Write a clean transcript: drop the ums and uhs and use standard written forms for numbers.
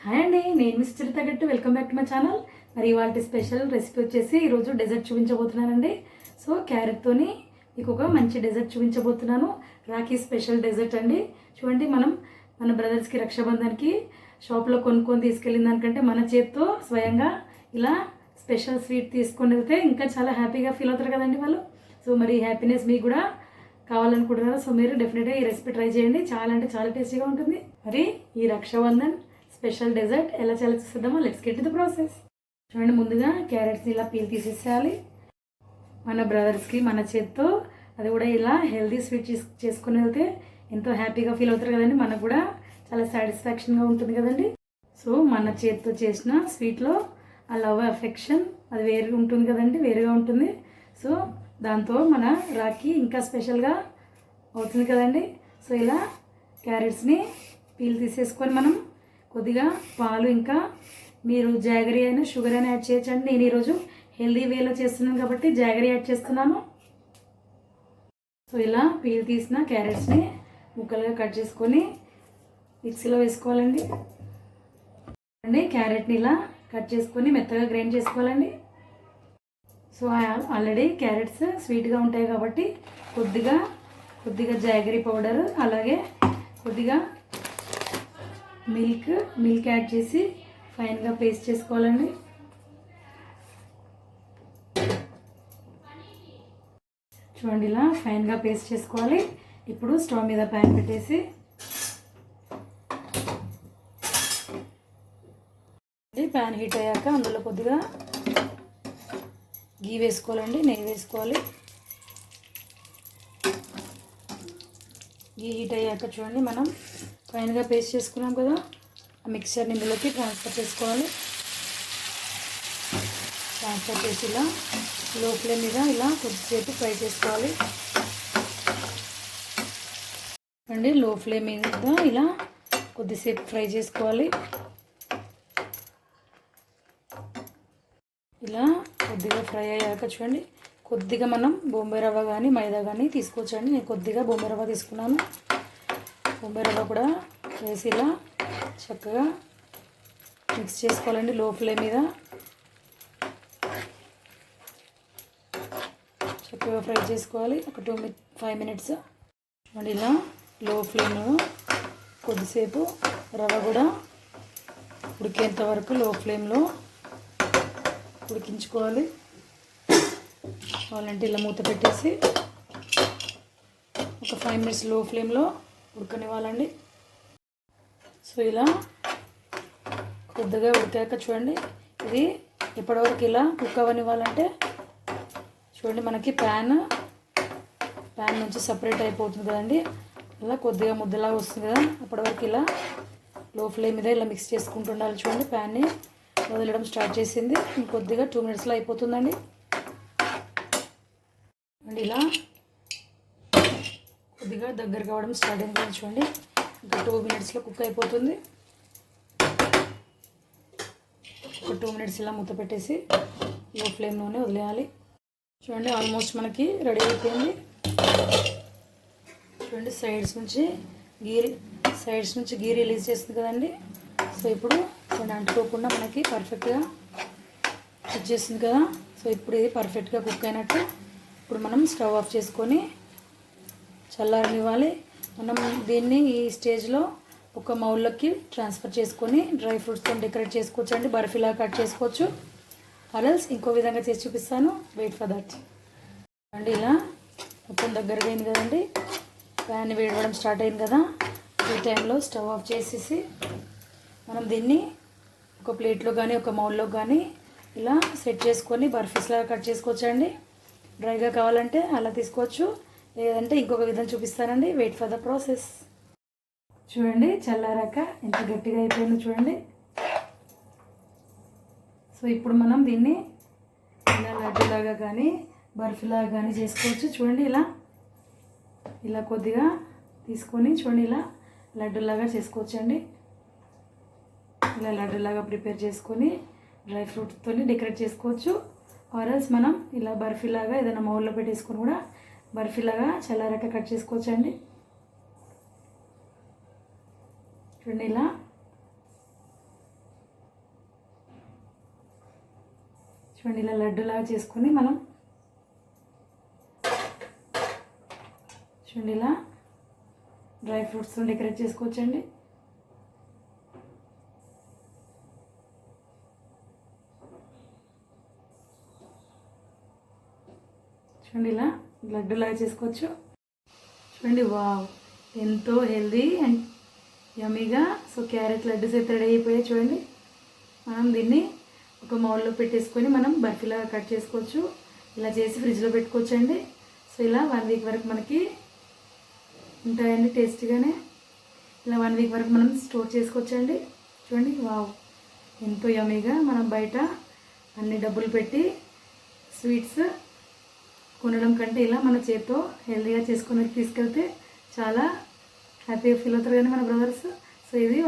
Hi అండి, నేను miss చరిత గట్టు. Welcome back to my channel. మరి ఇవాళ స్పెషల్ రెసిపీ వచ్చేసి ఈరోజు డెజర్ట్ చూపించబోతున్నానండి. సో క్యారెట్తోని మీకు ఒక మంచి డెజర్ట్ చూపించబోతున్నాను. రాఖీ స్పెషల్ డెజర్ట్ అండి. చూడండి, మనం మన బ్రదర్స్కి రక్షాబంధన్కి షాప్లో కొనుక్కొని తీసుకెళ్ళిన దానికంటే మన చేత్తో స్వయంగా ఇలా స్పెషల్ స్వీట్ తీసుకొని వెళ్తే ఇంకా చాలా హ్యాపీగా ఫీల్ అవుతారు కదండి వాళ్ళు. సో మరి హ్యాపీనెస్ మీకు కూడా కావాలనుకుంటున్నారు. సో మీరు డెఫినెట్గా ఈ రెసిపీ ట్రై చేయండి. చాలా అంటే చాలా టేస్టీగా ఉంటుంది. మరి ఈ రక్షాబంధన్ స్పెషల్ డెజర్ట్ ఎలా చేయాలో చూద్దామా. Let's get to the process. చూడండి, ముందుగా క్యారెట్స్ని ఇలా పీల్ తీసేసేయాలి. మన బ్రదర్స్కి మన చేత్తో అది కూడా ఇలా హెల్తీ స్వీట్ చేసుకుని వెళ్తే ఎంతో హ్యాపీగా ఫీల్ అవుతారు కదండి. మనకు కూడా చాలా సాటిస్ఫాక్షన్గా ఉంటుంది కదండి. సో మన చేత్తో చేసిన స్వీట్లో ఆ లవ్ అఫెక్షన్ అది వేరుగా ఉంటుంది కదండి, వేరుగా ఉంటుంది. సో దాంతో మన రాఖీ ఇంకా స్పెషల్గా అవుతుంది కదండి. సో ఇలా క్యారెట్స్ని పీల్ తీసేసుకొని మనం కొద్దిగా పాలు, ఇంకా మీరు జాగరీ అయినా షుగర్ అయినా యాడ్ చేయొచ్చండి. నేను ఈరోజు హెల్దీ వేలో చేస్తున్నాను కాబట్టి జాగరీ యాడ్ చేస్తున్నాను. సో ఇలా పీల్ తీసిన క్యారెట్స్ని ముక్కలుగా కట్ చేసుకొని మిక్సీలో వేసుకోవాలండి. క్యారెట్ని ఇలా కట్ చేసుకొని మెత్తగా గ్రైండ్ చేసుకోవాలండి. సో ఆల్రెడీ క్యారెట్స్ స్వీట్గా ఉంటాయి కాబట్టి కొద్దిగా జాగరీ పౌడర్, అలాగే కొద్దిగా మిల్క్ యాడ్ చేసి ఫైన్గా పేస్ట్ చేసుకోవాలండి. చూడండి, ఇలా ఫైన్గా పేస్ట్ చేసుకోవాలి. ఇప్పుడు స్టవ్ మీద ప్యాన్ పెట్టేసి ప్యాన్ హీట్ అయ్యాక అందులో కొద్దిగా గీ వేసుకోవాలండి, నెయ్యి వేసుకోవాలి. గీ హీట్ అయ్యాక చూడండి, మనం ఫైన్గా పేస్ట్ చేసుకున్నాం కదా, ఆ మిక్చర్ని ఇందులోకి ట్రాన్స్ఫర్ చేసుకోవాలి. ట్రాన్స్ఫర్ చేసి ఇలా లో ఫ్లేమ్ మీద ఇలా కొద్దిసేపు ఫ్రై చేసుకోవాలి అండి. లో ఫ్లేమ్ మీద ఇలా కొద్దిసేపు ఫ్రై చేసుకోవాలి. ఇలా కొద్దిగా ఫ్రై అయ్యాక చూడండి, కొద్దిగా మనం బొంబాయి రవ్వ కానీ మైదా కానీ తీసుకోవచ్చండి. నేను కొద్దిగా బొంబాయి రవ్వ తీసుకున్నాను. బొంబాయి రవ్వ కూడా వేసి ఇలా చక్కగా మిక్స్ చేసుకోవాలండి లో ఫ్లేమ్ మీద. చక్కగా ఫ్రై చేసుకోవాలి ఒక 5 మినిట్స్. అండ్ ఇలా లో ఫ్లేమ్లో కొద్దిసేపు రవ్వ కూడా ఉడికేంత వరకు లో ఫ్లేమ్లో ఉడికించుకోవాలి. కావాలంటే ఇలా మూత పెట్టేసి ఒక 5 మినిట్స్ లో ఫ్లేమ్లో ఉడకనివ్వాలండి. సో ఇలా కొద్దిగా ఉడికాక చూడండి, ఇది ఎప్పటివరకు ఇలా కుక్ అవ్వనివ్వాలంటే చూడండి, మనకి ప్యాన్ నుంచి సపరేట్ అయిపోతుంది కదండి. అలా కొద్దిగా ముద్దలాగా వస్తుంది కదా, అప్పటివరకు ఇలా లో ఫ్లేమ్ మీద ఇలా మిక్స్ చేసుకుంటూ ఉండాలి. చూడండి, ప్యాన్ని వదలడం స్టార్ట్ చేసింది. ఇంకొద్దిగా 2 మినిట్స్లో అయిపోతుందండి. అండ్ ఇలా కొద్దిగా దగ్గర కావడం స్టార్ట్ అయింది కదా, చూడండి ఇంకా 2 మినిట్స్లో కుక్ అయిపోతుంది. ఒక 2 మినిట్స్ ఇలా మూత పెట్టేసి లో ఫ్లేమ్లోనే వదిలేయాలి. చూడండి, ఆల్మోస్ట్ మనకి రెడీ అయిపోయింది. చూడండి, సైడ్స్ నుంచి గీ రిలీజ్ చేస్తుంది కదండి. సో ఇప్పుడు చూడండి, అంటుకోకుండా మనకి పర్ఫెక్ట్గా వచ్చేస్తుంది కదా. సో ఇప్పుడు ఇది పర్ఫెక్ట్గా కుక్ అయినట్టు. ఇప్పుడు మనం స్టవ్ ఆఫ్ చేసుకొని చల్లారనివ్వాలి. మనం దీన్ని ఈ స్టేజ్లో ఒక మౌల్లోకి ట్రాన్స్ఫర్ చేసుకొని డ్రై ఫ్రూట్స్తో డెకరేట్ చేసుకోవచ్చు అండి. బర్ఫీలా కట్ చేసుకోవచ్చు. ఆర్ఎల్స్ ఇంకో విధంగా చేసి చూపిస్తాను, వెయిట్ ఫర్ దట్. అండి ఇలా మొత్తం దగ్గరగా అయింది కదండి, ప్యాన్ వేడవడం స్టార్ట్ అయింది కదా. ఈ టైంలో స్టవ్ ఆఫ్ చేసేసి మనం దీన్ని ఒక ప్లేట్లో కానీ ఒక మౌల్లో కానీ ఇలా సెట్ చేసుకొని బర్ఫీస్లాగా కట్ చేసుకోవచ్చు అండి. డ్రైగా కావాలంటే అలా తీసుకోవచ్చు, లేదంటే ఇంకొక విధంగా చూపిస్తానండి. Wait for the process. చూడండి, చల్లారాక ఎంత గట్టిగా అయిపోయిందో చూడండి. సో ఇప్పుడు మనం దీన్ని ఇలా లడ్డూలాగా కానీ బర్ఫీలాగా కానీ చేసుకోవచ్చు. చూడండి, ఇలా కొద్దిగా తీసుకొని చూడండి ఇలా లడ్డూలాగా చేసుకోవచ్చు అండి. ఇలా లడ్డూలాగా ప్రిపేర్ చేసుకొని డ్రై ఫ్రూట్స్తో డెకరేట్ చేసుకోవచ్చు. ఆర్ఎల్స్ మనం ఇలా బర్ఫీలాగా ఏదైనా మౌల్లో పెట్టేసుకొని కూడా బర్ఫీలాగా చల్లారాక కట్ చేసుకోవచ్చు అండి. చూడండి ఇలా చూడండి ఇలా లడ్డులాగా చేసుకొని మనం చూడండి ఇలా డ్రై ఫ్రూట్స్తో డెకరేట్ చేసుకోవచ్చండి. చూడండి ఇలా లడ్డులాగా చేసుకోవచ్చు. చూడండి వావ్, ఎంతో హెల్దీ అండ్ యమ్మీగా. సో క్యారెట్ లడ్డూస్ అయితే రెడీ అయిపోయాయి. చూడండి మనం దీన్ని ఒక మౌల్లో పెట్టేసుకొని మనం బర్ఫీలాగా కట్ చేసుకోవచ్చు. ఇలా చేసి ఫ్రిడ్జ్లో పెట్టుకోవచ్చండి. సో ఇలా 1 వీక్ వరకు మనకి ఉంటాయండి టేస్టీగానే. ఇలా 1 వీక్ వరకు మనం స్టోర్ చేసుకోవచ్చండి. చూడండి వావ్, ఎంతో యమ్మీగా. మనం బయట అన్ని డబ్బులు పెట్టి స్వీట్స్ కొనడం కంటే ఇలా మన చేతితో హెల్తీగా చేసుకొని తీసుకెళ్తే చాలా హ్యాపీగా ఫీల్ అవుతారు కానీ మన బ్రదర్స్. సో ఇది